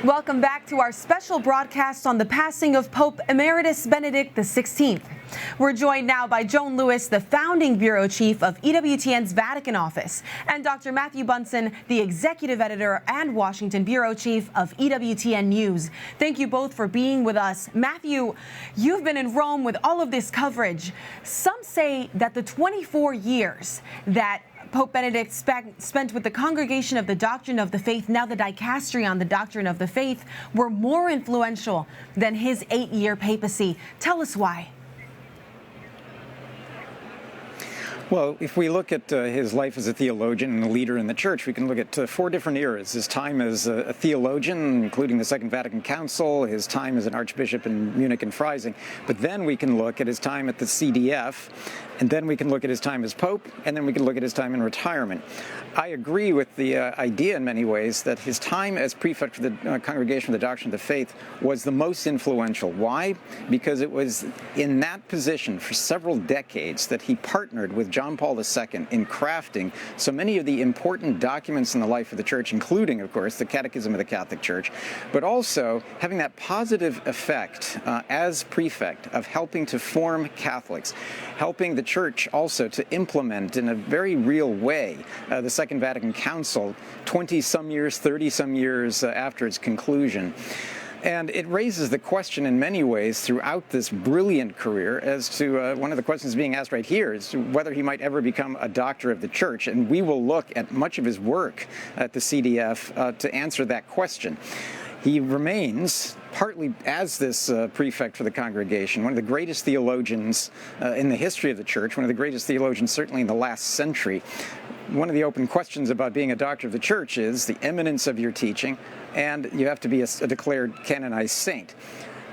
Welcome back to our special broadcast on the passing of Pope Emeritus Benedict XVI. We're joined now by Joan Lewis, the founding bureau chief of EWTN's Vatican office, and Dr. Matthew Bunson, the executive editor and Washington bureau chief of EWTN News. Thank you both for being with us. Matthew, you've been in Rome with all of this coverage. Some say that the 24 years that Pope Benedict spent with the Congregation of the Doctrine of the Faith, now the Dicastery on the Doctrine of the Faith, were more influential than his 8-year papacy. Tell us why. Well, if we look at his life as a theologian and a leader in the church, we can look at 4 different eras. His time as a theologian, including the Second Vatican Council, his time as an archbishop in Munich and Freising. But then we can look at his time at the CDF, and then we can look at his time as Pope, and then we can look at his time in retirement. I agree with the idea in many ways that his time as prefect for the Congregation of the Doctrine of the Faith was the most influential. Why? Because it was in that position for several decades that he partnered with John Paul II in crafting so many of the important documents in the life of the Church, including, of course, the Catechism of the Catholic Church, but also having that positive effect as prefect of helping to form Catholics, helping the Church also to implement in a very real way the Second Vatican Council 20-some years, 30-some years after its conclusion. And it raises the question in many ways throughout this brilliant career as to one of the questions being asked right here is whether he might ever become a doctor of the Church. And we will look at much of his work at the CDF to answer that question. He remains, partly as this prefect for the congregation, one of the greatest theologians in the history of the Church, one of the greatest theologians certainly in the last century. One of the open questions about being a doctor of the Church is the eminence of your teaching, and you have to be a declared canonized saint.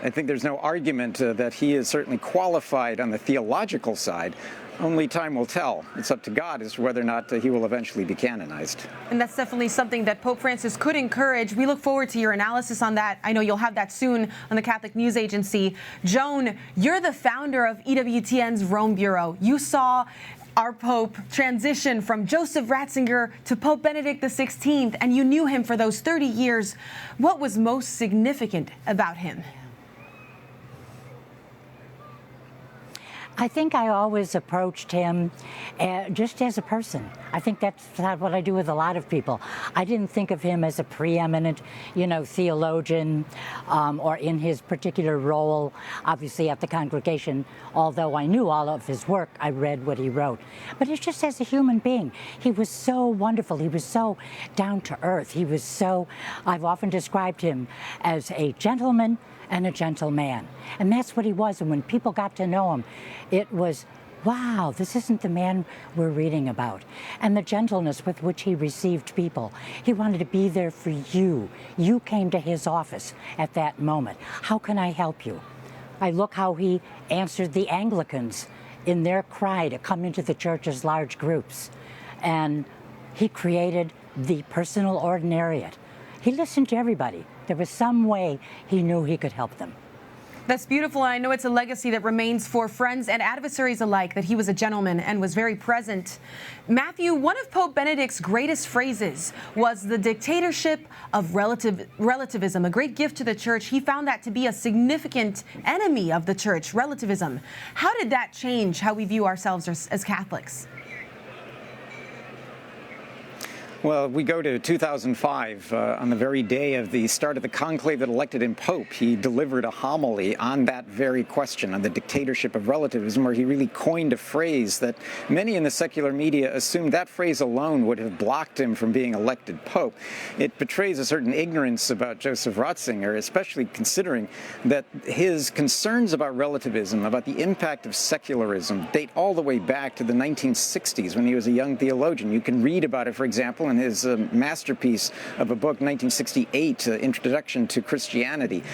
I think there's no argument that he is certainly qualified on the theological side. Only time will tell. It's up to God as to whether or not he will eventually be canonized. And that's definitely something that Pope Francis could encourage. We look forward to your analysis on that. I know you'll have that soon on the Catholic News Agency. Joan, you're the founder of EWTN's Rome Bureau. You saw our Pope transition from Joseph Ratzinger to Pope Benedict XVI, and you knew him for those 30 years. What was most significant about him? I think I always approached him just as a person. I think that's what I do with a lot of people. I didn't think of him as a preeminent, theologian or in his particular role, obviously at the congregation. Although I knew all of his work, I read what he wrote. But it's just as a human being. He was so wonderful. He was so down to earth. He was so, I've often described him as a gentleman and a gentleman. And that's what he was. And when people got to know him, it was, wow, this isn't the man we're reading about. And the gentleness with which he received people. He wanted to be there for you. You came to his office at that moment. How can I help you? I look how he answered the Anglicans in their cry to come into the church as large groups. And he created the personal ordinariate. He listened to everybody. There was some way he knew he could help them. That's beautiful, and I know it's a legacy that remains for friends and adversaries alike, that he was a gentleman and was very present. Matthew, one of Pope Benedict's greatest phrases was the dictatorship of relativism, a great gift to the Church. He found that to be a significant enemy of the Church, relativism. How did that change how we view ourselves as Catholics? Well, we go to 2005, on the very day of the start of the conclave that elected him Pope. He delivered a homily on that very question, on the dictatorship of relativism, where he really coined a phrase that many in the secular media assumed that phrase alone would have blocked him from being elected Pope. It betrays a certain ignorance about Joseph Ratzinger, especially considering that his concerns about relativism, about the impact of secularism, date all the way back to the 1960s when he was a young theologian. You can read about it, for example, in his masterpiece of a book, 1968, Introduction to Christianity.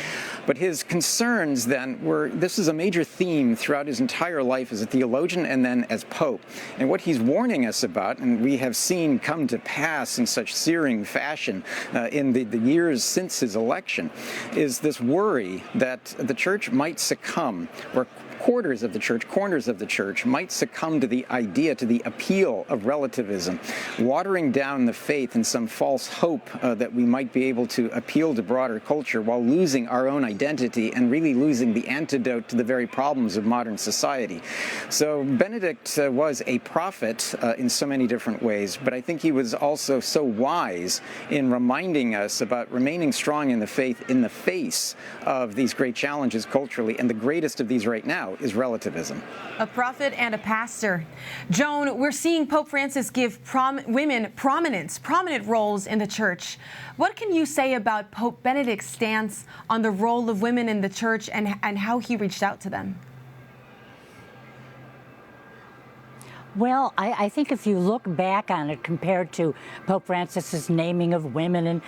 But his concerns then were, this is a major theme throughout his entire life as a theologian and then as Pope. And what he's warning us about, and we have seen come to pass in such searing fashion in the years since his election, is this worry that the Church might succumb or quarters of the church, corners of the church, might succumb to the idea, to the appeal of relativism, watering down the faith in some false hope that we might be able to appeal to broader culture while losing our own identity and really losing the antidote to the very problems of modern society. So Benedict was a prophet in so many different ways, but I think he was also so wise in reminding us about remaining strong in the faith in the face of these great challenges culturally, and the greatest of these right now is relativism. A prophet and a pastor. Joan, we're seeing Pope Francis give women prominent roles in the church. What can you say about Pope Benedict's stance on the role of women in the church and how he reached out to them? Well, I think if you look back on it compared to Pope Francis's naming of women, and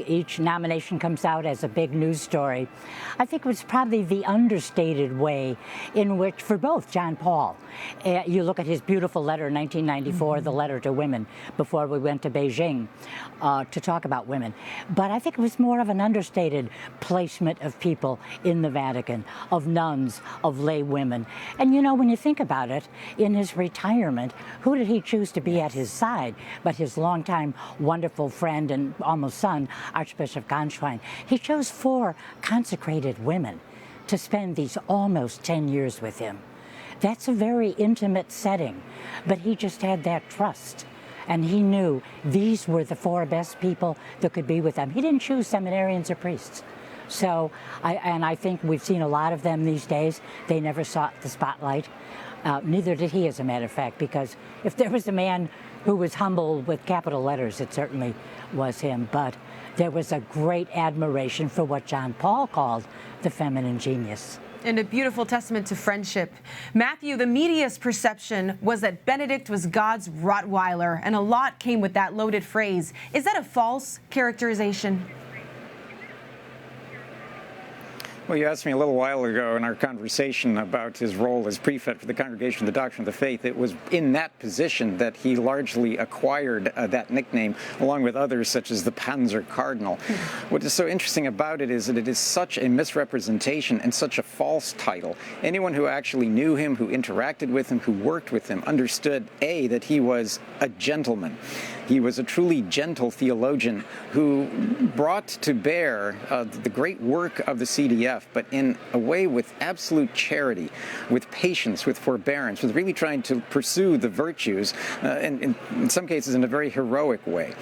each nomination comes out as a big news story, I think it was probably the understated way in which, for both John Paul, you look at his beautiful letter in 1994, the letter to women, before we went to Beijing to talk about women. But I think it was more of an understated placement of people in the Vatican, of nuns, of lay women. And you know, when you think about it, in his retirement, who did he choose to be at his side but his longtime wonderful friend and almost son, Archbishop Gonschwein? He chose 4 consecrated women to spend these almost 10 years with him. That's a very intimate setting, but he just had that trust. And he knew these were the 4 best people that could be with them. He didn't choose seminarians or priests. So, I think we've seen a lot of them these days. They never sought the spotlight. Neither did he, as a matter of fact, because if there was a man who was humble with capital letters, it certainly was him. But there was a great admiration for what John Paul called the feminine genius. And a beautiful testament to friendship. Matthew, the media's perception was that Benedict was God's Rottweiler, and a lot came with that loaded phrase. Is that a false characterization? Well, you asked me a little while ago in our conversation about his role as prefect for the Congregation of the Doctrine of the Faith. It was in that position that he largely acquired that nickname, along with others such as the Panzer Cardinal. What is so interesting about it is that it is such a misrepresentation and such a false title. Anyone who actually knew him, who interacted with him, who worked with him, understood, A, that he was a gentleman. He was a truly gentle theologian who brought to bear the great work of the CDF, but in a way with absolute charity, with patience, with forbearance, with really trying to pursue the virtues, and in some cases in a very heroic way.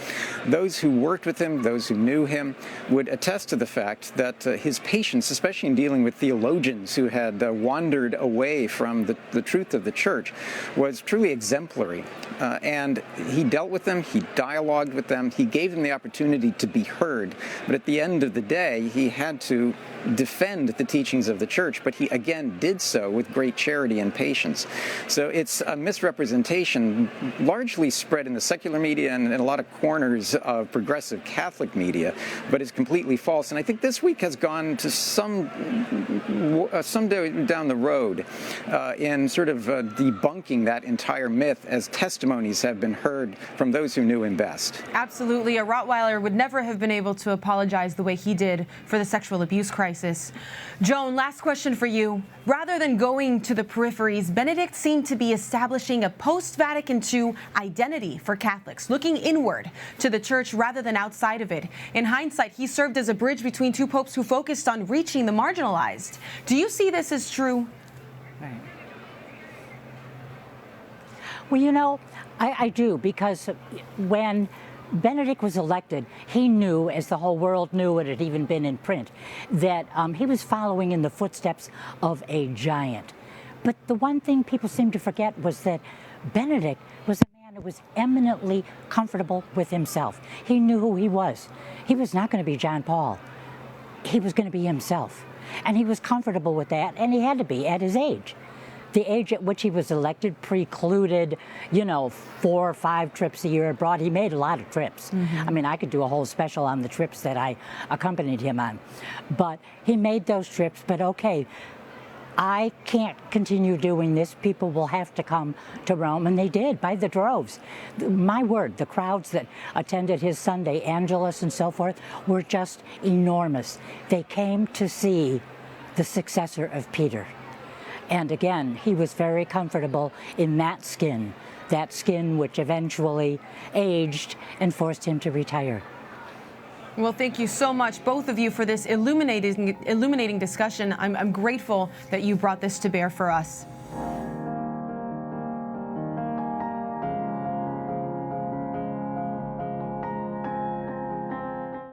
Those who worked with him, those who knew him, would attest to the fact that his patience, especially in dealing with theologians who had wandered away from the truth of the church, was truly exemplary. And he dealt with them, he dialogued with them, he gave them the opportunity to be heard. But at the end of the day, he had to defend the teachings of the church, but he again did so with great charity and patience. So it's a misrepresentation largely spread in the secular media and in a lot of corners of progressive Catholic media, but is completely false. And I think this week has gone to some down the road in sort of debunking that entire myth as testimonies have been heard from those who knew him best. Absolutely. A Rottweiler would never have been able to apologize the way he did for the sexual abuse crisis. Joan, last question for you. Rather than going to the peripheries, Benedict seemed to be establishing a post-Vatican II identity for Catholics, looking inward to the church rather than outside of it. In hindsight, he served as a bridge between 2 popes who focused on reaching the marginalized. Do you see this as true? Right. Well, you know, I do, because when Benedict was elected, he knew, as the whole world knew, it had even been in print, that he was following in the footsteps of a giant. But the one thing people seem to forget was that Benedict was a man who was eminently comfortable with himself. He knew who he was. He was not going to be John Paul. He was going to be himself. And he was comfortable with that, and he had to be at his age. The age at which he was elected precluded, 4 or 5 trips a year abroad. He made a lot of trips. I mean, I could do a whole special on the trips that I accompanied him on. But he made those trips, but okay, I can't continue doing this. People will have to come to Rome, and they did, by the droves. My word, the crowds that attended his Sunday Angelus and so forth were just enormous. They came to see the successor of Peter. And again, he was very comfortable in that skin which eventually aged and forced him to retire. Well, thank you so much, both of you, for this illuminating discussion. I'm grateful that you brought this to bear for us.